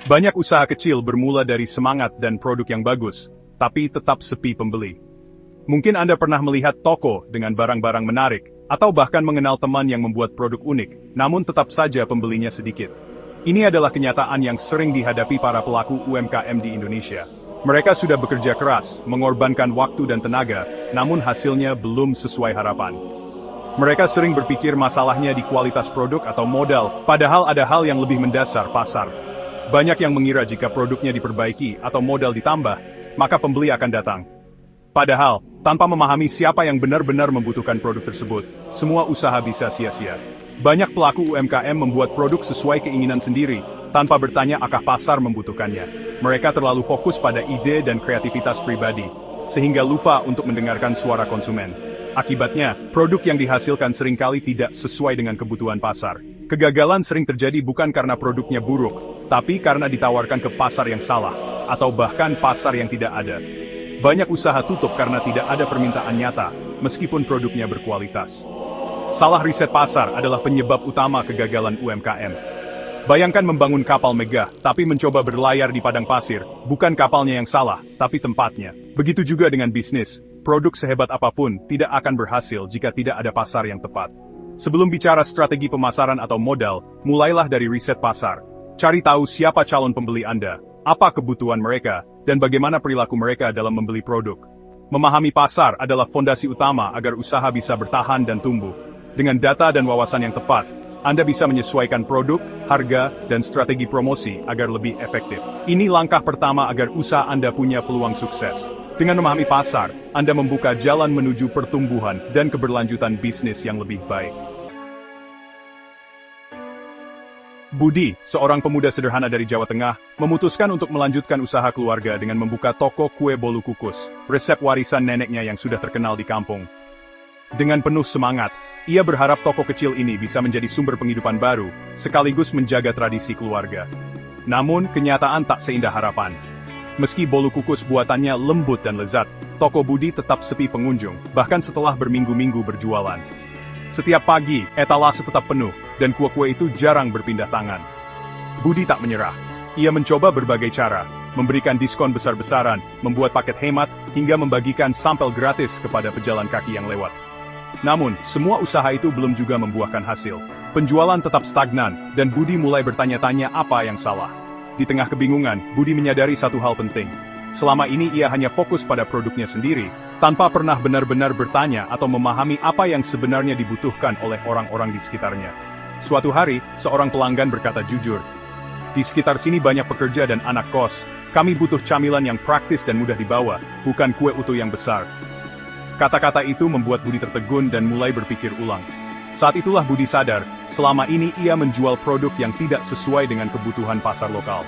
Banyak usaha kecil bermula dari semangat dan produk yang bagus, tapi tetap sepi pembeli. Mungkin Anda pernah melihat toko dengan barang-barang menarik, atau bahkan mengenal teman yang membuat produk unik, namun tetap saja pembelinya sedikit. Ini adalah kenyataan yang sering dihadapi para pelaku UMKM di Indonesia. Mereka sudah bekerja keras, mengorbankan waktu dan tenaga, namun hasilnya belum sesuai harapan. Mereka sering berpikir masalahnya di kualitas produk atau modal, padahal ada hal yang lebih mendasar, pasar. Banyak yang mengira jika produknya diperbaiki atau modal ditambah, maka pembeli akan datang. Padahal, tanpa memahami siapa yang benar-benar membutuhkan produk tersebut, semua usaha bisa sia-sia. Banyak pelaku UMKM membuat produk sesuai keinginan sendiri, tanpa bertanya apakah pasar membutuhkannya. Mereka terlalu fokus pada ide dan kreativitas pribadi, sehingga lupa untuk mendengarkan suara konsumen. Akibatnya, produk yang dihasilkan seringkali tidak sesuai dengan kebutuhan pasar. Kegagalan sering terjadi bukan karena produknya buruk, tapi karena ditawarkan ke pasar yang salah, atau bahkan pasar yang tidak ada. Banyak usaha tutup karena tidak ada permintaan nyata, meskipun produknya berkualitas. Salah riset pasar adalah penyebab utama kegagalan UMKM. Bayangkan membangun kapal megah, tapi mencoba berlayar di padang pasir, bukan kapalnya yang salah, tapi tempatnya. Begitu juga dengan bisnis, produk sehebat apapun tidak akan berhasil jika tidak ada pasar yang tepat. Sebelum bicara strategi pemasaran atau modal, mulailah dari riset pasar. Cari tahu siapa calon pembeli Anda, apa kebutuhan mereka, dan bagaimana perilaku mereka dalam membeli produk. Memahami pasar adalah fondasi utama agar usaha bisa bertahan dan tumbuh. Dengan data dan wawasan yang tepat, Anda bisa menyesuaikan produk, harga, dan strategi promosi agar lebih efektif. Ini langkah pertama agar usaha Anda punya peluang sukses. Dengan memahami pasar, Anda membuka jalan menuju pertumbuhan dan keberlanjutan bisnis yang lebih baik. Budi, seorang pemuda sederhana dari Jawa Tengah, memutuskan untuk melanjutkan usaha keluarga dengan membuka toko kue bolu kukus, resep warisan neneknya yang sudah terkenal di kampung. Dengan penuh semangat, ia berharap toko kecil ini bisa menjadi sumber penghidupan baru, sekaligus menjaga tradisi keluarga. Namun, kenyataan tak seindah harapan. Meski bolu kukus buatannya lembut dan lezat, toko Budi tetap sepi pengunjung, bahkan setelah berminggu-minggu berjualan. Setiap pagi, etalase tetap penuh, dan kue-kue itu jarang berpindah tangan. Budi tak menyerah. Ia mencoba berbagai cara, memberikan diskon besar-besaran, membuat paket hemat, hingga membagikan sampel gratis kepada pejalan kaki yang lewat. Namun, semua usaha itu belum juga membuahkan hasil. Penjualan tetap stagnan, dan Budi mulai bertanya-tanya apa yang salah. Di tengah kebingungan, Budi menyadari satu hal penting. Selama ini ia hanya fokus pada produknya sendiri, tanpa pernah benar-benar bertanya atau memahami apa yang sebenarnya dibutuhkan oleh orang-orang di sekitarnya. Suatu hari, seorang pelanggan berkata jujur, "Di sekitar sini banyak pekerja dan anak kos. Kami butuh camilan yang praktis dan mudah dibawa, bukan kue utuh yang besar." Kata-kata itu membuat Budi tertegun dan mulai berpikir ulang. Saat itulah Budi sadar, selama ini ia menjual produk yang tidak sesuai dengan kebutuhan pasar lokal.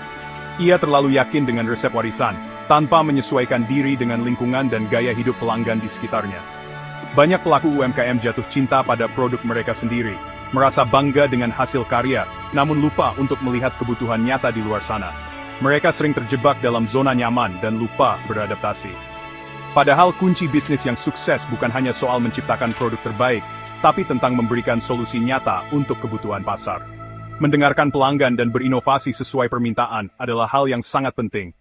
Ia terlalu yakin dengan resep warisan, tanpa menyesuaikan diri dengan lingkungan dan gaya hidup pelanggan di sekitarnya. Banyak pelaku UMKM jatuh cinta pada produk mereka sendiri, merasa bangga dengan hasil karya, namun lupa untuk melihat kebutuhan nyata di luar sana. Mereka sering terjebak dalam zona nyaman dan lupa beradaptasi. Padahal kunci bisnis yang sukses bukan hanya soal menciptakan produk terbaik, tapi tentang memberikan solusi nyata untuk kebutuhan pasar. Mendengarkan pelanggan dan berinovasi sesuai permintaan adalah hal yang sangat penting.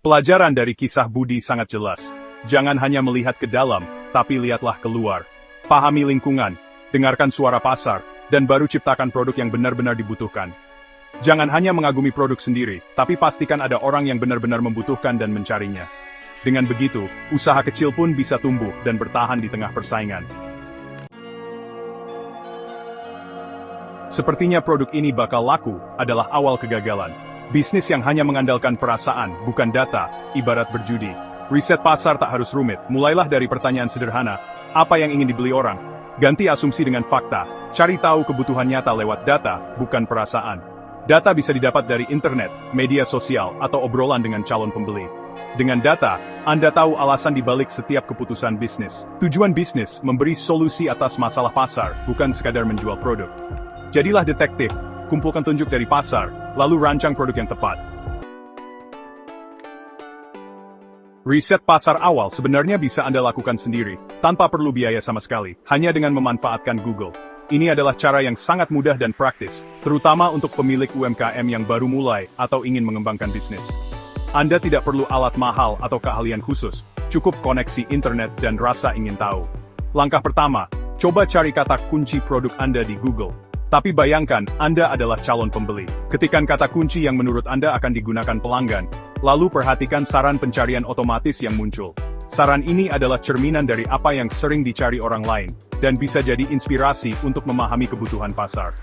Pelajaran dari kisah Budi sangat jelas. Jangan hanya melihat ke dalam, tapi lihatlah keluar. Pahami lingkungan, dengarkan suara pasar, dan baru ciptakan produk yang benar-benar dibutuhkan. Jangan hanya mengagumi produk sendiri, tapi pastikan ada orang yang benar-benar membutuhkan dan mencarinya. Dengan begitu, usaha kecil pun bisa tumbuh dan bertahan di tengah persaingan. Sepertinya produk ini bakal laku, adalah awal kegagalan. Bisnis yang hanya mengandalkan perasaan, bukan data, ibarat berjudi. Riset pasar tak harus rumit, mulailah dari pertanyaan sederhana, apa yang ingin dibeli orang? Ganti asumsi dengan fakta, cari tahu kebutuhan nyata lewat data, bukan perasaan. Data bisa didapat dari internet, media sosial, atau obrolan dengan calon pembeli. Dengan data, Anda tahu alasan dibalik setiap keputusan bisnis. Tujuan bisnis, memberi solusi atas masalah pasar, bukan sekadar menjual produk. Jadilah detektif, kumpulkan tunjuk dari pasar, lalu rancang produk yang tepat. Riset pasar awal sebenarnya bisa Anda lakukan sendiri, tanpa perlu biaya sama sekali, hanya dengan memanfaatkan Google. Ini adalah cara yang sangat mudah dan praktis, terutama untuk pemilik UMKM yang baru mulai atau ingin mengembangkan bisnis. Anda tidak perlu alat mahal atau keahlian khusus, cukup koneksi internet dan rasa ingin tahu. Langkah pertama, coba cari kata kunci produk Anda di Google. Tapi bayangkan, Anda adalah calon pembeli. Ketikkan kata kunci yang menurut Anda akan digunakan pelanggan, lalu perhatikan saran pencarian otomatis yang muncul. Saran ini adalah cerminan dari apa yang sering dicari orang lain, dan bisa jadi inspirasi untuk memahami kebutuhan pasar.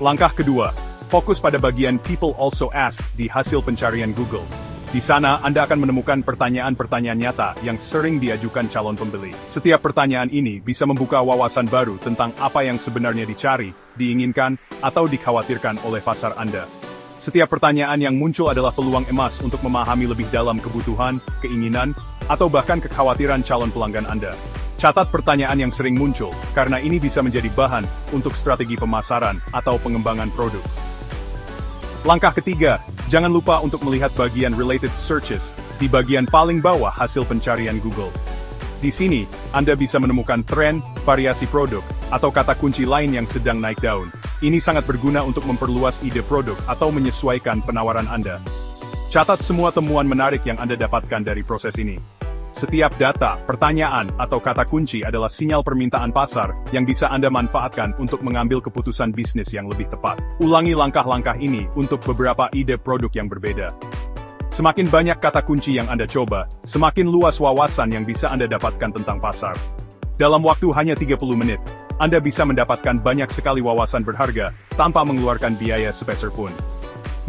Langkah kedua, fokus pada bagian People Also Ask di hasil pencarian Google. Di sana, Anda akan menemukan pertanyaan-pertanyaan nyata yang sering diajukan calon pembeli. Setiap pertanyaan ini bisa membuka wawasan baru tentang apa yang sebenarnya dicari, diinginkan, atau dikhawatirkan oleh pasar Anda. Setiap pertanyaan yang muncul adalah peluang emas untuk memahami lebih dalam kebutuhan, keinginan, atau bahkan kekhawatiran calon pelanggan Anda. Catat pertanyaan yang sering muncul, karena ini bisa menjadi bahan untuk strategi pemasaran atau pengembangan produk. Langkah ketiga, jangan lupa untuk melihat bagian Related Searches di bagian paling bawah hasil pencarian Google. Di sini, Anda bisa menemukan tren, variasi produk, atau kata kunci lain yang sedang naik daun. Ini sangat berguna untuk memperluas ide produk atau menyesuaikan penawaran Anda. Catat semua temuan menarik yang Anda dapatkan dari proses ini. Setiap data, pertanyaan, atau kata kunci adalah sinyal permintaan pasar yang bisa Anda manfaatkan untuk mengambil keputusan bisnis yang lebih tepat. Ulangi langkah-langkah ini untuk beberapa ide produk yang berbeda. Semakin banyak kata kunci yang Anda coba, semakin luas wawasan yang bisa Anda dapatkan tentang pasar. Dalam waktu hanya 30 menit, Anda bisa mendapatkan banyak sekali wawasan berharga tanpa mengeluarkan biaya sepeser pun.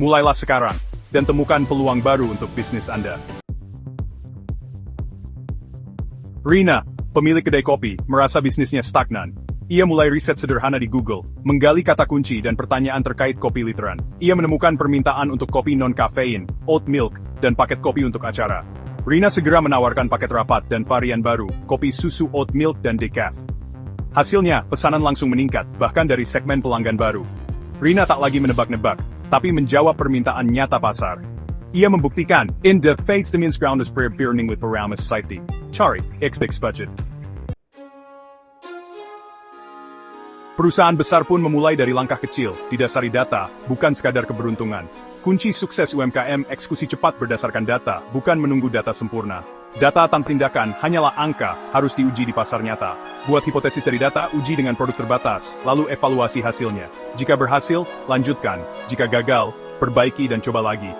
Mulailah sekarang, dan temukan peluang baru untuk bisnis Anda. Rina, pemilik kedai kopi, merasa bisnisnya stagnan. Ia mulai riset sederhana di Google, menggali kata kunci dan pertanyaan terkait kopi literan. Ia menemukan permintaan untuk kopi non-kafein, oat milk, dan paket kopi untuk acara. Rina segera menawarkan paket rapat dan varian baru, kopi susu oat milk dan decaf. Hasilnya, pesanan langsung meningkat, bahkan dari segmen pelanggan baru. Rina tak lagi menebak-nebak, tapi menjawab permintaan nyata pasar. Ia membuktikan, in the Fates the means ground is burning with paramus safety. Cari, X budget. Perusahaan besar pun memulai dari langkah kecil, didasari data, bukan sekadar keberuntungan. Kunci sukses UMKM eksekusi cepat berdasarkan data, bukan menunggu data sempurna. Data tanpa tindakan hanyalah angka, harus diuji di pasar nyata. Buat hipotesis dari data, uji dengan produk terbatas, lalu evaluasi hasilnya. Jika berhasil, lanjutkan. Jika gagal, perbaiki dan coba lagi.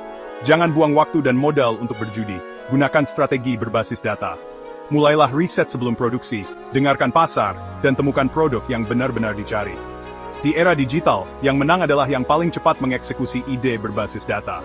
Jangan buang waktu dan modal untuk berjudi. Gunakan strategi berbasis data. Mulailah riset sebelum produksi, dengarkan pasar, dan temukan produk yang benar-benar dicari. Di era digital, yang menang adalah yang paling cepat mengeksekusi ide berbasis data.